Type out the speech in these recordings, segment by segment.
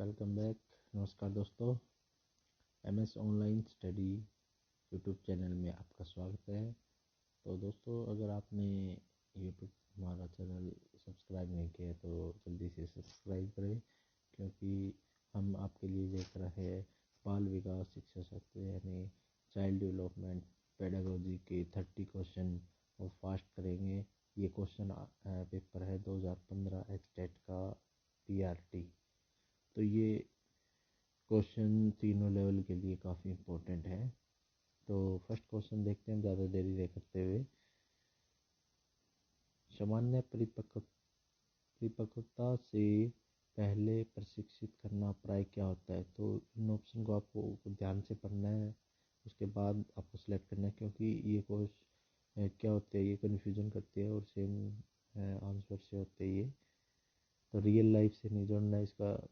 Welcome back. नमस्कार दोस्तों, MS online study YouTube channel में आपका स्वागत है। तो दोस्तों, अगर आपने यूट्यूब हमारा चैनल सब्सक्राइब नहीं किया तो जल्दी से सब्सक्राइब करें, क्योंकि हम आपके लिए लेकर रहे बाल विकास शिक्षा शास्त्र यानी चाइल्ड डेवलपमेंट पेडागोजी के 30 क्वेश्चन और फास्ट करेंगे। ये क्वेश्चन पेपर है 2015 एचटेट का PRT। तो ये क्वेश्चन तीनों लेवल के लिए काफ़ी इम्पोर्टेंट है। तो फर्स्ट क्वेश्चन देखते हैं ज़्यादा देरी नहीं करते हुए। सामान्य परिपक्वता से पहले प्रशिक्षित करना प्राय क्या होता है? तो इन ऑप्शन को आपको ध्यान से पढ़ना है, उसके बाद आपको सेलेक्ट करना है, क्योंकि ये क्वेश्चन क्या होते हैं, ये कन्फ्यूजन करते हैं और सेम आंसर से होते हैं ये। तो रियल लाइफ से नहीं जोड़ना है, इसका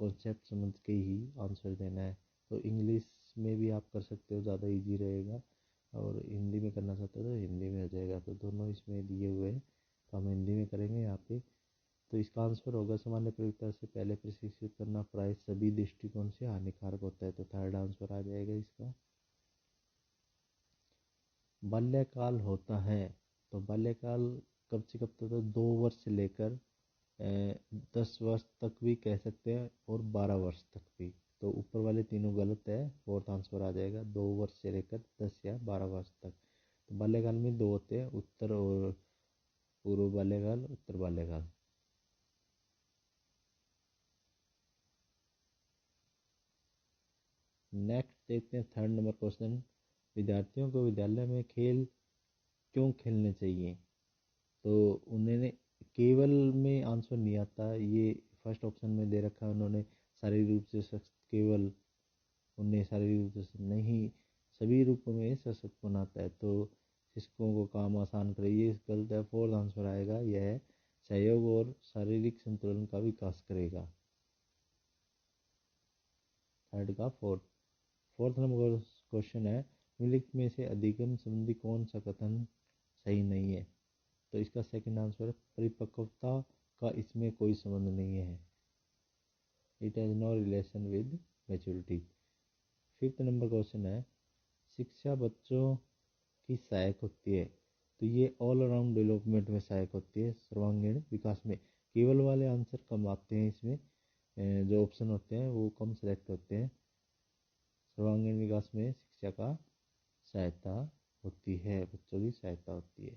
कॉन्सेप्ट समझ के ही आंसर देना है। तो इंग्लिश में भी आप कर सकते हो, ज़्यादा इजी रहेगा, और हिंदी में करना चाहते हो तो हिंदी में हो जाएगा। तो दोनों इसमें दिए हुए हैं, तो हम हिंदी में करेंगे यहाँ पे। तो इसका आंसर होगा सामान्य प्रयोगता से पहले प्रशिक्षित करना प्राय सभी दृष्टिकोण से हानिकारक होता है। तो थर्ड आंसर आ जाएगा इसका। बाल्यकाल होता है, तो बाल्यकाल कब से कब तक? तो 2 वर्ष से लेकर 10 वर्ष तक भी कह सकते हैं, और 12 वर्ष तक भी। तो ऊपर वाले तीनों गलत है, फोर्थ आंसर आ जाएगा 2 वर्ष से लेकर 10 या 12 वर्ष तक। तो बाल्यकाल में 2 होते हैं, उत्तर और पूर्व बाल्यकाल, उत्तर बाल्यकाल। नेक्स्ट देखते हैं थर्ड नंबर क्वेश्चन। विद्यार्थियों को विद्यालय में खेल क्यों खेलने चाहिए? तो उन्होंने केवल में आंसर नहीं आता, ये फर्स्ट ऑप्शन में दे रखा है उन्होंने, शारीरिक रूप से सशक्त केवल उन्हें शारीरिक रूप से नहीं, सभी रूपों में सशक्त बनाता है। तो शिक्षकों को काम आसान करे, ये गलत है। फोर्थ आंसर आएगा, यह है सहयोग और शारीरिक संतुलन का विकास करेगा। थर्ड का फोर्थ नंबर क्वेश्चन है, निम्नलिखित में से अधिगम संबंधी कौन सा कथन सही नहीं है? तो इसका सेकंड आंसर है परिपक्वता का इसमें कोई संबंध नहीं है। It has no relation with maturity. Fifth number question है, शिक्षा बच्चों की सहायक होती है, तो ये ऑल अराउंड डेवलपमेंट में सहायक होती है, सर्वांगीण विकास में। केवल वाले आंसर कम आते हैं इसमें, जो ऑप्शन होते हैं वो कम सेलेक्ट होते हैं। सर्वांगीण विकास में शिक्षा का सहायता होती है, बच्चों की सहायता होती है।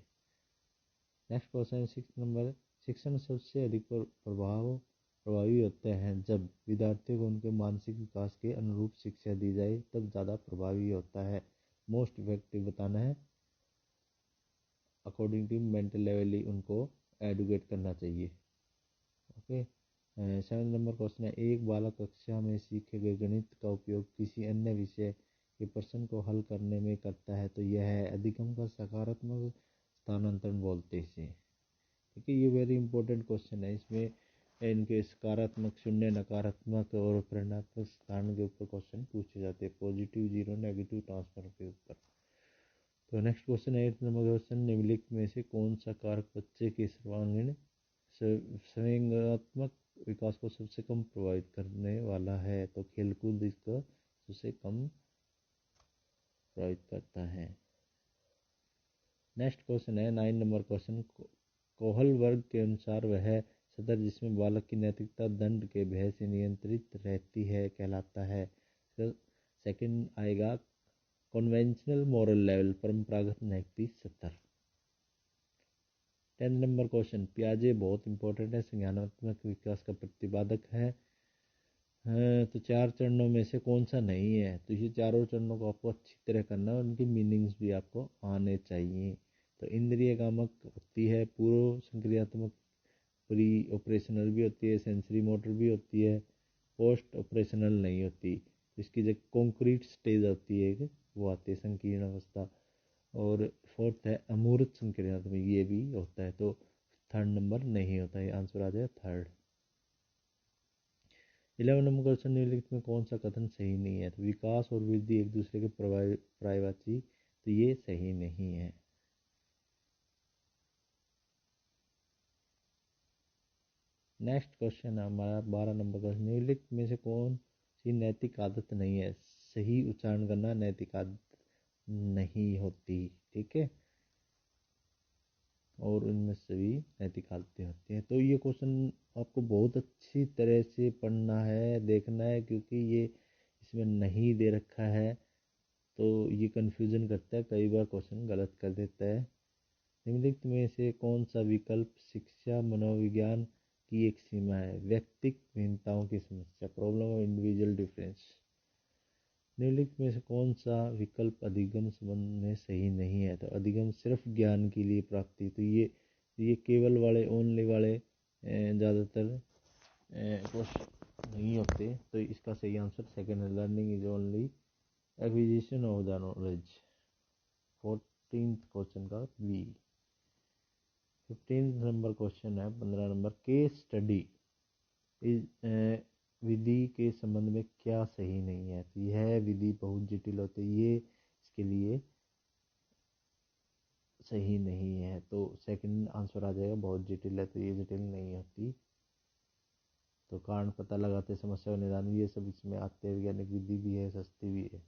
नेक्स्ट क्वेश्चन है 6 नंबर, शिक्षण सबसे अधिक प्रभावी होते हैं जब विद्यार्थियों को उनके मानसिक विकास के अनुरूप शिक्षा दी जाए, तब ज़्यादा प्रभावी होता है। मोस्ट इफेक्टिव बताना है, अकॉर्डिंग टू मेंटल लेवल ही उनको एडुकेट करना चाहिए। ओके। 7 नंबर क्वेश्चन है, एक बालक कक्षा में सीखे गए गणित का उपयोग किसी अन्य विषय के प्रश्न को हल करने में करता है, तो यह है अधिगम का सकारात्मक स्थानांतरण बोलते हैं इसे। ठीक है, ये वेरी इंपॉर्टेंट क्वेश्चन है। इसमें इनके सकारात्मक, शून्य, नकारात्मक और प्रेरणात्मक स्थान के ऊपर क्वेश्चन पूछे जाते हैं, पॉजिटिव, जीरो, नेगेटिव ट्रांसफर के ऊपर। तो नेक्स्ट क्वेश्चन है 8 नंबर क्वेश्चन, निम्नलिखित में से कौन सा कारक बच्चे के सर्वांगीण संवेगात्मक विकास को सबसे कम प्रभावित करने वाला है? तो खेलकूद इसको सबसे कम प्रभावित करता है। नेक्स्ट क्वेश्चन है 9 नंबर क्वेश्चन, कोहल वर्ग के अनुसार वह सदर जिसमें बालक की नैतिकता दंड के भय से नियंत्रित रहती है कहलाता है। तो सेकंड आएगा कन्वेंशनल मॉरल लेवल, परंपरागत नैतिक स्तर। 10 नंबर क्वेश्चन, पियाजे बहुत इंपॉर्टेंट है, संज्ञानात्मक विकास का प्रतिपादक है। तो 4 चरणों में से कौन सा नहीं है? तो ये चारों चरणों को आपको अच्छी तरह करना है, उनकी मीनिंग्स भी आपको आने चाहिए। तो इंद्रिय कामक होती है, पूर्व संक्रियात्मक, प्री ऑपरेशनल भी होती है, सेंसरी मोटर भी होती है, पोस्ट ऑपरेशनल नहीं होती। इसकी जो कॉन्क्रीट स्टेज होती है वो आती है संकीर्ण अवस्था। और फोर्थ है अमूर्त संक्रियात्मक, ये भी होता है। तो थर्ड नंबर नहीं होता है, आंसर आ जाए थर्ड। 11 नंबर क्वेश्चन, निम्नलिखित में कौन सा कथन सही नहीं है? तो विकास और वृद्धि एक दूसरे के पर्यायवाची, तो ये सही नहीं है। नेक्स्ट क्वेश्चन है हमारा 12 नंबर का, निम्नलिखित में से कौन सी नैतिक आदत नहीं है? सही उच्चारण करना नैतिक आदत नहीं होती, ठीक है, और उनमें सभी नैतिक आदतें होती हैं। तो ये क्वेश्चन आपको बहुत अच्छी तरह से पढ़ना है, देखना है, क्योंकि ये इसमें नहीं दे रखा है तो ये कंफ्यूजन करता है, कई बार क्वेश्चन गलत कर देता है। निम्नलिखित में से कौन सा विकल्प शिक्षा मनोविज्ञान की एक सीमा है? व्यक्तिक भिन्नताओं की समस्या, प्रॉब्लम ऑफ इंडिविजुअल डिफरेंस। निम्नलिखित में से कौन सा विकल्प अधिगम संबंध में सही नहीं है? तो अधिगम सिर्फ ज्ञान के लिए प्राप्ति, तो ये केवल वाले, ओनली वाले ज़्यादातर क्वेश्चन नहीं होते। तो इसका सही आंसर सेकंड है, learning is only acquisition of the knowledge. 14th question का बी। 15th नंबर क्वेश्चन है 15 नंबर, केस स्टडी इस विधि के संबंध में क्या सही नहीं है? तो यह विधि बहुत जटिल होती है, ये इसके लिए सही नहीं है। तो सेकंड आंसर आ जाएगा, बहुत जटिल है, तो ये जटिल नहीं होती। तो कारण पता लगाते, समस्या का निदान, ये सब इसमें आते हैं। वैज्ञानिक विधि भी है, सस्ती भी है।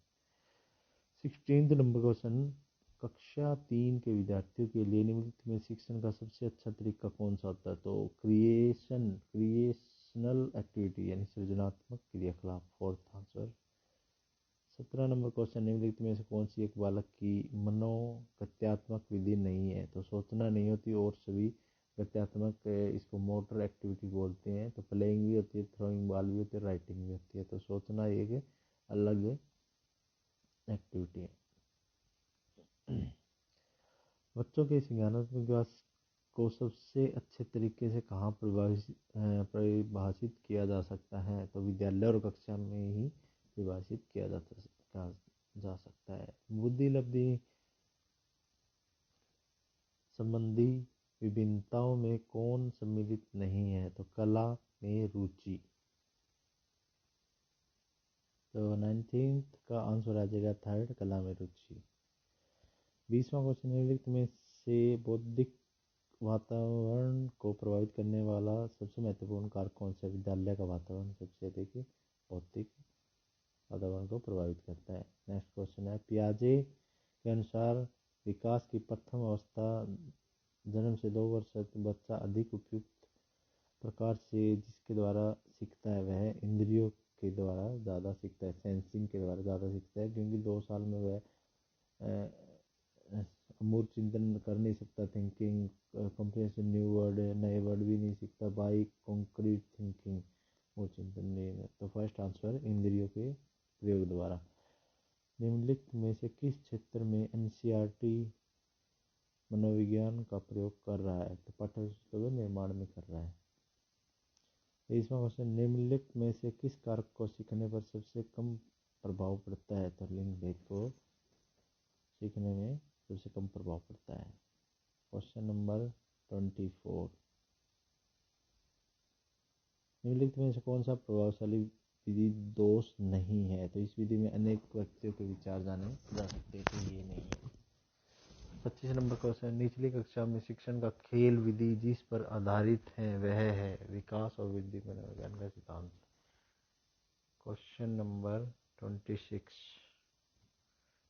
16th नंबर क्वेश्चन, कक्षा 3 के विद्यार्थियों के लिए निम्नलिखित में शिक्षण का सबसे अच्छा तरीका कौन सा होता है? तो क्रिएशनल एक्टिविटी यानी सृजनात्मक क्रियाकलाप, फोर्थ आंसर। 17 नंबर क्वेश्चन, निम्नलिखित में से कौन सी एक बालक की मनोगत्यात्मक विधि नहीं है? तो सोचना नहीं होती और सभी गत्यात्मक, इसको मोटर एक्टिविटी बोलते हैं। तो प्लेइंग भी होती है, थ्रोइंग बॉल भी होती है, राइटिंग भी होती है। तो सोचना एक अलग एक्टिविटी है। बच्चों के संज्ञानात्मक विकास को सबसे अच्छे तरीके से कहाँ परिभाषित किया जा सकता है? तो विद्यालय और कक्षा में ही परिभाषित किया जा सकता है। बुद्धि लब्धि संबंधी विभिन्नताओं में कौन सम्मिलित नहीं है? तो कला में रुचि। तो 19th का आंसर आ जाएगा थर्ड, कला में रुचि। 20वां क्वेश्चन, निम्नलिखित में से बौद्धिक वातावरण को प्रभावित करने वाला सबसे महत्वपूर्ण कारक कौन सा? विद्यालय का वातावरण सबसे अधिक भौतिक वातावरण को प्रभावित करता है। नेक्स्ट क्वेश्चन है, पियाजे के अनुसार विकास की प्रथम अवस्था जन्म से 2 वर्ष तक बच्चा अधिक उपयुक्त प्रकार से जिसके द्वारा सीखता है वह इंद्रियों के द्वारा ज़्यादा सीखता है, सेंसिंग के द्वारा ज़्यादा सीखता है, क्योंकि 2 साल में वह अमूर्त चिंतन कर नहीं सकता, थिंकिंग कंप्रेशन, न्यू वर्ड, नए वर्ड भी नहीं सीखता, बाई कॉन्क्रीट थिंकिंग, वो चिंतन नहीं है। तो फर्स्ट आंसर इंद्रियों के प्रयोग द्वारा। निम्नलिखित में से किस क्षेत्र में एनसीईआरटी मनोविज्ञान का प्रयोग कर रहा है? तो पाठ्यपुस्तकों के निर्माण में कर रहा है। 23वां क्वेश्चन, निम्नलिखित में से किस कारक को सीखने पर सबसे कम प्रभाव पड़ता है? तो लिंग भेद को सीखने में सबसे कम प्रभाव पड़ता है। क्वेश्चन नंबर 24, निम्नलिखित में से कौन सा प्रभावशाली विधि दोष नहीं है? तो इस विधि में अनेक व्यक्तियों के विचार जाने जा सकते हैं, तो ये नहीं है। 25 नंबर क्वेश्चन, निचली कक्षा में शिक्षण का खेल विधि जिस पर आधारित है वह है विकास और वृद्धि मनोविज्ञान का सिद्धांत। क्वेश्चन नंबर 26,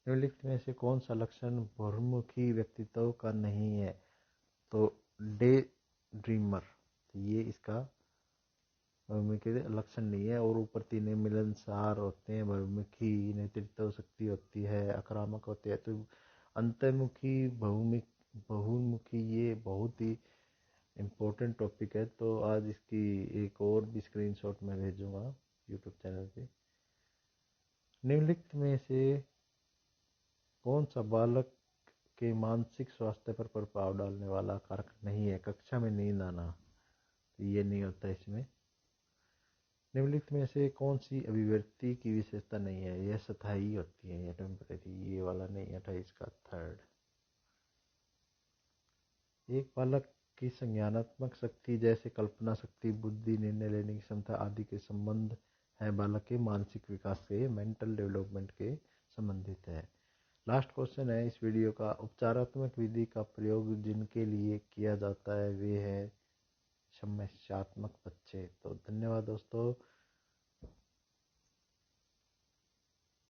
निम्नलिखित में से कौन सा लक्षण बहुमुखी व्यक्तित्व का नहीं है? तो डे ड्रीमर, ये इसका बहुमुखी लक्षण नहीं है। और ऊपर 3 मिलनसार होते हैं, बहुमुखी, नेतृत्व शक्ति होती है, आक्रामक होते हैं। तो अंतर्मुखी, बहुमुखी ये बहुत ही इम्पोर्टेंट टॉपिक है। तो आज इसकी एक और भी स्क्रीनशॉट मैं भेजूंगा यूट्यूब चैनल पे। निम्नलिखित में से कौन सा बालक के मानसिक स्वास्थ्य पर प्रभाव डालने वाला कारक नहीं है? कक्षा में नींद आना, तो ये नहीं होता इसमें। निम्नलिखित में से कौन सी अभिव्यक्ति की विशेषता नहीं है? यह स्थायी होती है या टेम्परेरी, ये वाला नहीं है। 28 का थर्ड, एक बालक की संज्ञानात्मक शक्ति जैसे कल्पना शक्ति, बुद्धि, निर्णय लेने की क्षमता आदि के संबंध है बालक के मानसिक विकास से, मेंटल डेवलपमेंट के संबंधित है। लास्ट क्वेश्चन है इस वीडियो का, उपचारात्मक विधि का प्रयोग जिनके लिए किया जाता है वे है समस्यात्मक बच्चे। तो धन्यवाद दोस्तों।